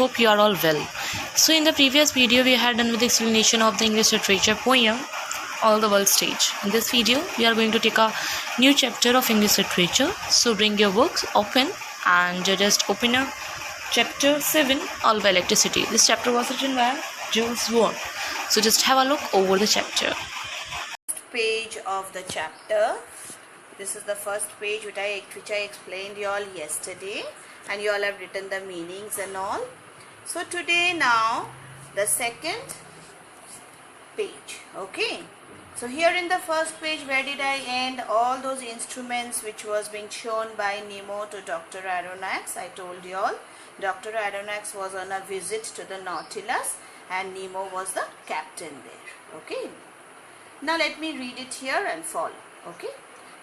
Hope you are all well. So in the previous video we had done with the explanation of the English literature poem All the World Stage. In this video we are going to take a new chapter of English literature. So bring your books open and just open up chapter 7 All by Electricity. This chapter was written by Jules Verne. So just have a look over the chapter. Page of the chapter. This is the first page which I explained you all yesterday, and you all have written the meanings and all. So today now the second page. Okay, so here in the first page, where did I end? All those instruments which was being shown by Nemo to Dr. Aronnax. I told you all Dr. Aronnax was on a visit to the Nautilus and Nemo was the captain there. Okay, now let me read it here and follow. Okay,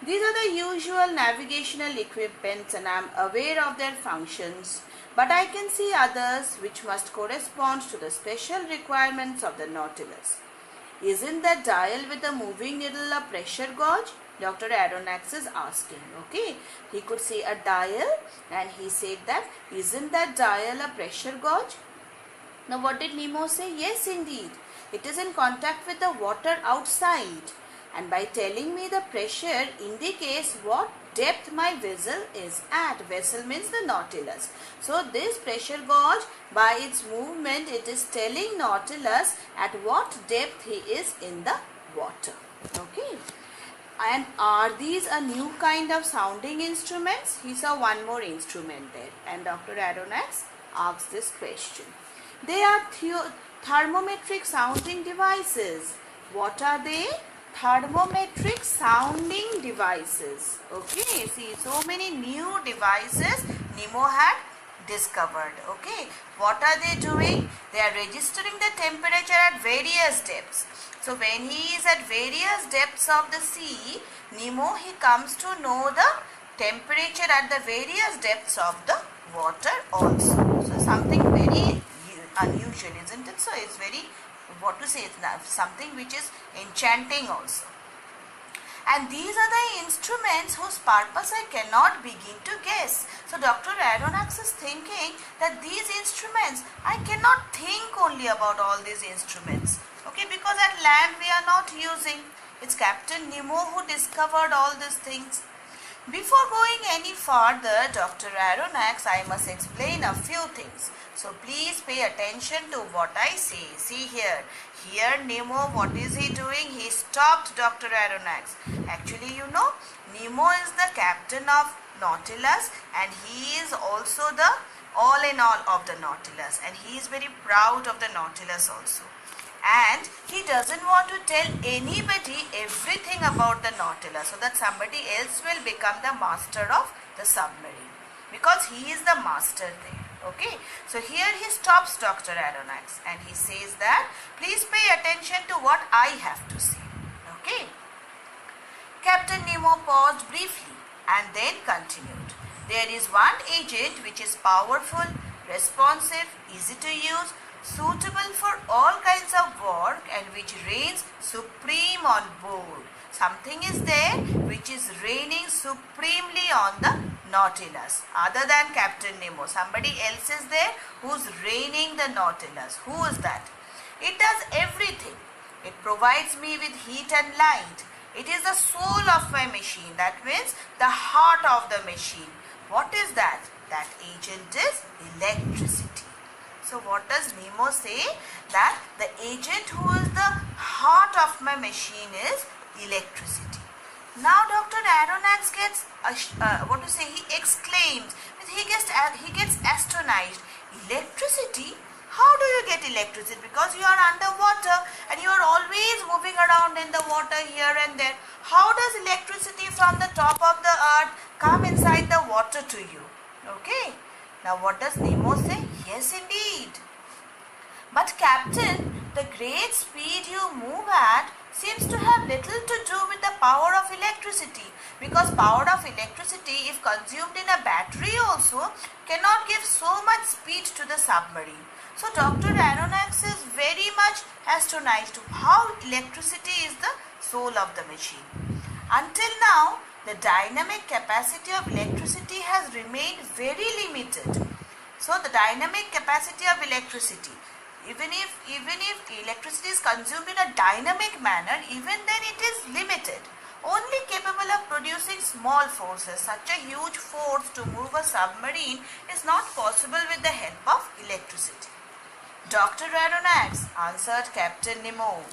these are the usual navigational equipments and I am aware of their functions, but I can see others which must correspond to the special requirements of the Nautilus. Isn't that dial with the moving needle a pressure gauge? Dr. Aronnax is asking. Okay, he could say a dial and he said that, isn't that dial a pressure gauge? Now what did Nemo say? Yes, indeed. It is in contact with the water outside, and by telling me the pressure indicates what depth my vessel is at. Vessel means the Nautilus. So this pressure gauge, by its movement, it is telling Nautilus at what depth he is in the water. Okay. And are these a new kind of sounding instruments? He saw one more instrument there, and Dr. Aronnax asked this question. They are thermometric sounding devices. What are they? Thermometric sounding devices. Okay, see, so many new devices Nemo had discovered. Okay, what are they doing? They are registering the temperature at various depths. So when he is at various depths of the sea, Nemo, he comes to know the temperature at the various depths of the water also. So something very unusual, isn't it? So it's very, what to say, it's something which is enchanting also. And these are the instruments whose purpose I cannot begin to guess. So Dr. Aronnax is thinking that these instruments, I cannot think only about all these instruments. Okay, because at land we are not using. It's Captain Nemo who discovered all these things. Before going any further, Dr. Aronnax, I must explain a few things. So please pay attention to what I say. See here. Here Nemo, what is he doing? He stopped Dr. Aronnax. Actually, you know, Nemo is the captain of Nautilus and he is also the all in all of the Nautilus. And he is very proud of the Nautilus also. And he doesn't want to tell anybody everything about the Nautilus so that somebody else will become the master of the submarine, because he is the master there. Okay, so here he stops Dr. Aronnax and he says that, please pay attention to what I have to say. Okay, Captain Nemo paused briefly and then continued. There is one agent which is powerful, responsive, easy to use, suitable for all kinds of work and which reigns supreme on board. Something is there which is reigning supremely on the Nautilus other than Captain Nemo. Somebody else is there who's reigning the Nautilus. Who is that? It does everything. It provides me with heat and light. It is the soul of my machine. That means the heart of the machine. What is that? That agent is electricity. So what does Nemo say? That the agent who is the heart of my machine is electricity. Now Dr. Aronnax gets, he exclaims, he gets astonished. Electricity? How do you get electricity? Because you are underwater and you are always moving around in the water here and there. How does electricity from the top of the earth come inside the water to you? Okay. Now what does Nemo say? Yes, indeed. But Captain, the great speed you move at seems to have little to do with the power of electricity, because power of electricity, if consumed in a battery also, cannot give so much speed to the submarine. So Dr. Aronnax is very much astonished to how electricity is the soul of the machine. Until now, the dynamic capacity of electricity has remained very limited. So the dynamic capacity of electricity, even if electricity is consumed in a dynamic manner, even then it is limited, only capable of producing small forces. Such a huge force to move a submarine is not possible with the help of electricity. Dr. Aronnax, answered Captain Nemo,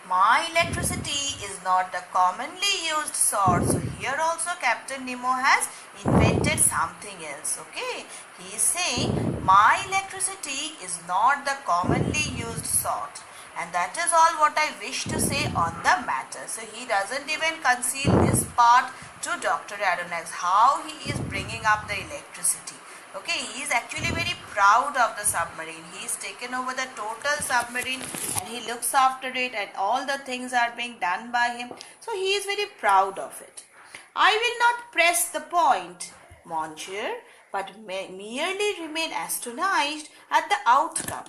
my electricity is not the commonly used sort. So here also Captain Nemo has invented something else. Okay, he is saying my electricity is not the commonly used sort, and that is all what I wish to say on the matter. So he doesn't even conceal this part to Dr. Aronnax, how he is bringing up the electricity. Okay, he is actually very proud of the submarine. He is taken over the total submarine and he looks after it, and all the things are being done by him. So he is very proud of it. I will not press the point, monsieur, but merely remain astonished at the outcome.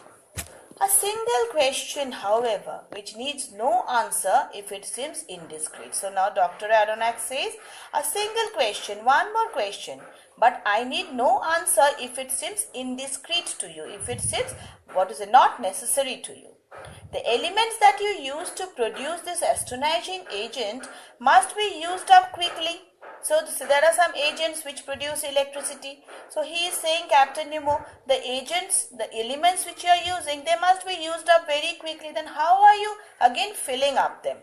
A single question, however, which needs no answer if it seems indiscreet. So now Dr. Aronnax says, a single question, one more question, but I need no answer if it seems indiscreet to you, if it seems not necessary to you. The elements that you use to produce this astonishing agent must be used up quickly. So there are some agents which produce electricity. So he is saying, Captain Nemo, the agents, the elements which you are using, they must be used up very quickly. Then how are you again filling up them?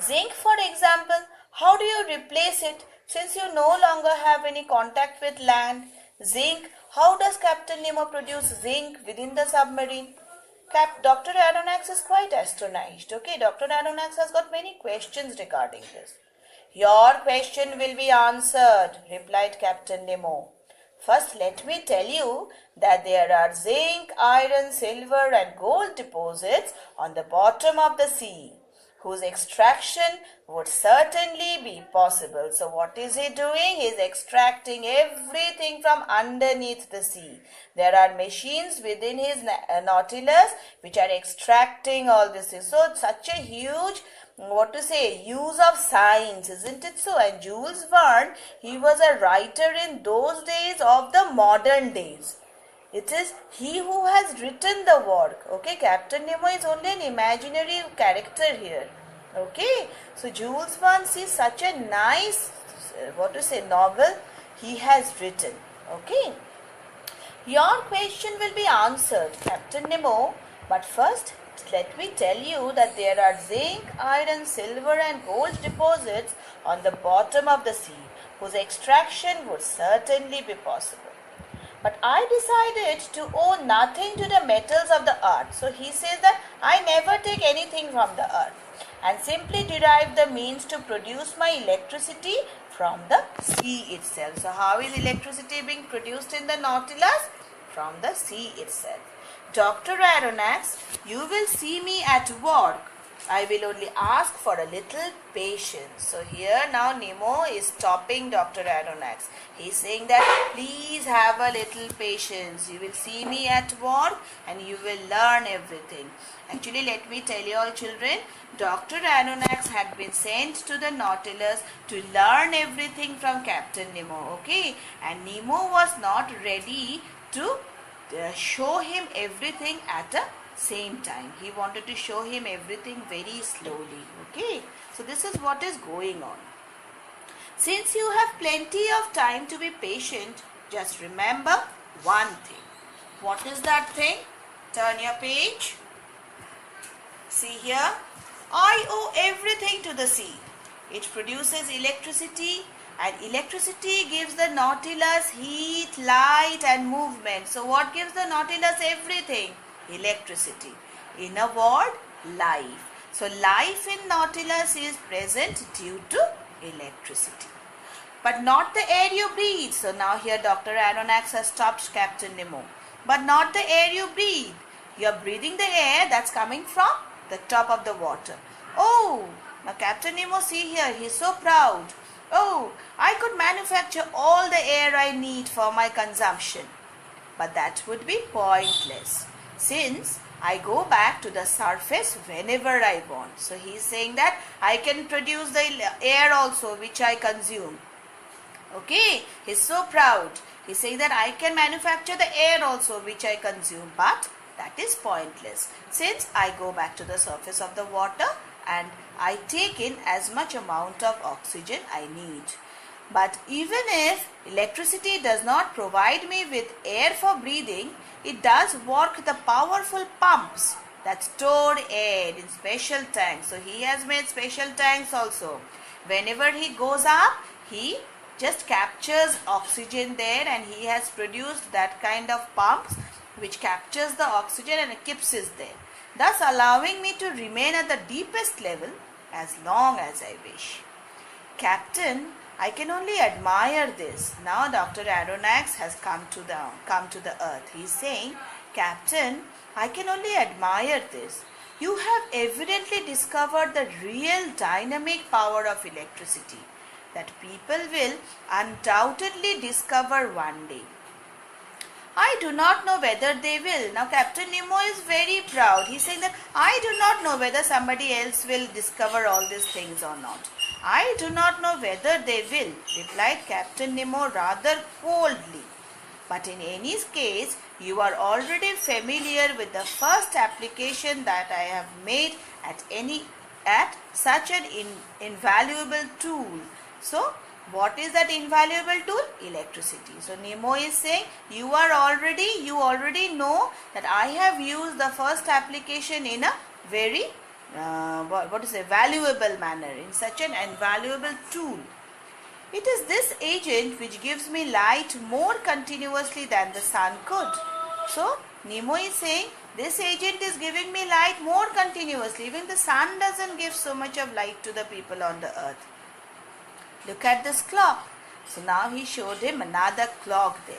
Zinc, for example, how do you replace it since you no longer have any contact with land? Zinc, how does Captain Nemo produce zinc within the submarine? Dr. Aronnax is quite astonished. Okay, Dr. Aronnax has got many questions regarding this. Your question will be answered, replied Captain Nemo. First, let me tell you that there are zinc, iron, silver and gold deposits on the bottom of the sea, whose extraction would certainly be possible. So what is he doing? He is extracting everything from underneath the sea. There are machines within his Nautilus which are extracting all this. So such a huge use of science, isn't it so? And Jules Verne, he was a writer in those days of the modern days. It is he who has written the work. Okay, Captain Nemo is only an imaginary character here. Okay, so Jules Verne sees such a nice, novel he has written. Okay, your question will be answered, Captain Nemo, but first, let me tell you that there are zinc, iron, silver and gold deposits on the bottom of the sea, whose extraction would certainly be possible. But I decided to owe nothing to the metals of the earth. So he says that I never take anything from the earth and simply derive the means to produce my electricity from the sea itself. So how is electricity being produced in the Nautilus? From the sea itself. Dr. Aronnax, you will see me at work. I will only ask for a little patience. So here now Nemo is stopping Dr. Aronnax. He is saying that please have a little patience. You will see me at work and you will learn everything. Actually, let me tell you all children, Dr. Aronnax had been sent to the Nautilus to learn everything from Captain Nemo. Okay, and Nemo was not ready to show him everything at a same time. He wanted to show him everything very slowly. Okay, so this is what is going on. Since you have plenty of time to be patient, just remember one thing. What is that thing? Turn your page. See here. I owe everything to the sea. It produces electricity, and electricity gives the Nautilus heat, light and movement. So what gives the Nautilus everything? Electricity. In a word, life. So life in Nautilus is present due to electricity. But not the air you breathe. So now here Dr. Aronnax has stopped Captain Nemo. But not the air you breathe. You are breathing the air that's coming from the top of the water. Oh, now Captain Nemo, see here, he is so proud. Oh, I could manufacture all the air I need for my consumption. But that would be pointless, since I go back to the surface whenever I want. So he is saying that I can produce the air also which I consume. Okay, he is so proud. He's saying that I can manufacture the air also which I consume, but that is pointless since I go back to the surface of the water and I take in as much amount of oxygen I need. But even if electricity does not provide me with air for breathing, it does work the powerful pumps that store air in special tanks. So he has made special tanks also. Whenever he goes up, he just captures oxygen there, and he has produced that kind of pumps which captures the oxygen and keeps it there, thus allowing me to remain at the deepest level as long as I wish. Captain, I can only admire this. Now Dr. Aronnax has come to the earth. He is saying, Captain, I can only admire this. You have evidently discovered the real dynamic power of electricity that people will undoubtedly discover one day. I do not know whether they will. Now Captain Nemo is very proud. He is saying that I do not know whether somebody else will discover all these things or not. I do not know whether they will, replied Captain Nemo rather coldly. But in any case, you are already familiar with the first application that I have made at such an invaluable tool. So, what is that invaluable tool? Electricity. So Nemo is saying you already know that I have used the first application in a very valuable manner, in such an invaluable tool. It is this agent which gives me light more continuously than the sun could. So Nemo is saying this agent is giving me light more continuously. Even the sun doesn't give so much of light to the people on the earth. Look at this clock. So now he showed him another clock there.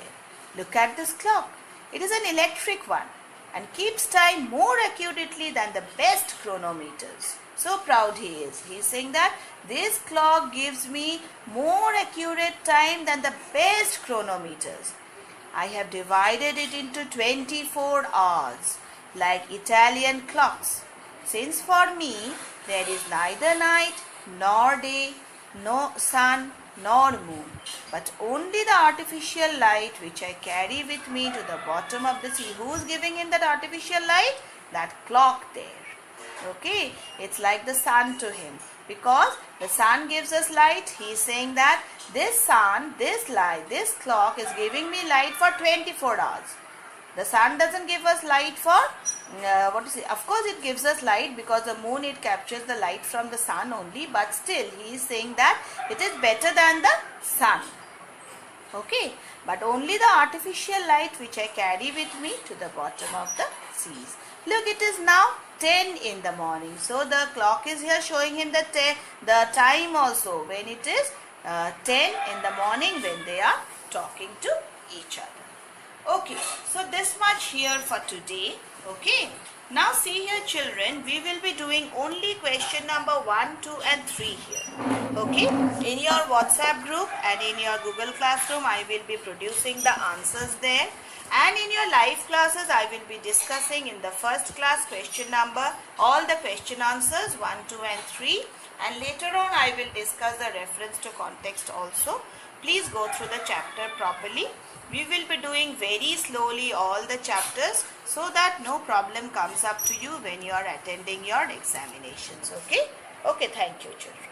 Look at this clock. It is an electric one and keeps time more accurately than the best chronometers. So proud he is. He is saying that this clock gives me more accurate time than the best chronometers. I have divided it into 24 hours like Italian clocks. Since for me there is neither night nor day, no sun nor moon, but only the artificial light which I carry with me to the bottom of the sea. Who is giving him that artificial light? That clock there. Okay, it's like the sun to him, because the sun gives us light. He is saying that this sun, this light, this clock is giving me light for 24 hours. The sun doesn't give us light for, of course it gives us light because the moon, it captures the light from the sun only, but still he is saying that it is better than the sun. Okay, but only the artificial light which I carry with me to the bottom of the seas. Look, it is now 10 in the morning. So the clock is here showing him the time also when it is 10 in the morning when they are talking to each other. Okay, so this much here for today. Okay, now see here children, we will be doing only question number 1, 2 and 3 here. Okay, in your WhatsApp group and in your Google Classroom, I will be producing the answers there. And in your live classes, I will be discussing in the first class question number, all the question answers 1, 2 and 3. And later on, I will discuss the reference to context also. Please go through the chapter properly. We will be doing very slowly all the chapters so that no problem comes up to you when you are attending your examinations. Okay? Okay, thank you children.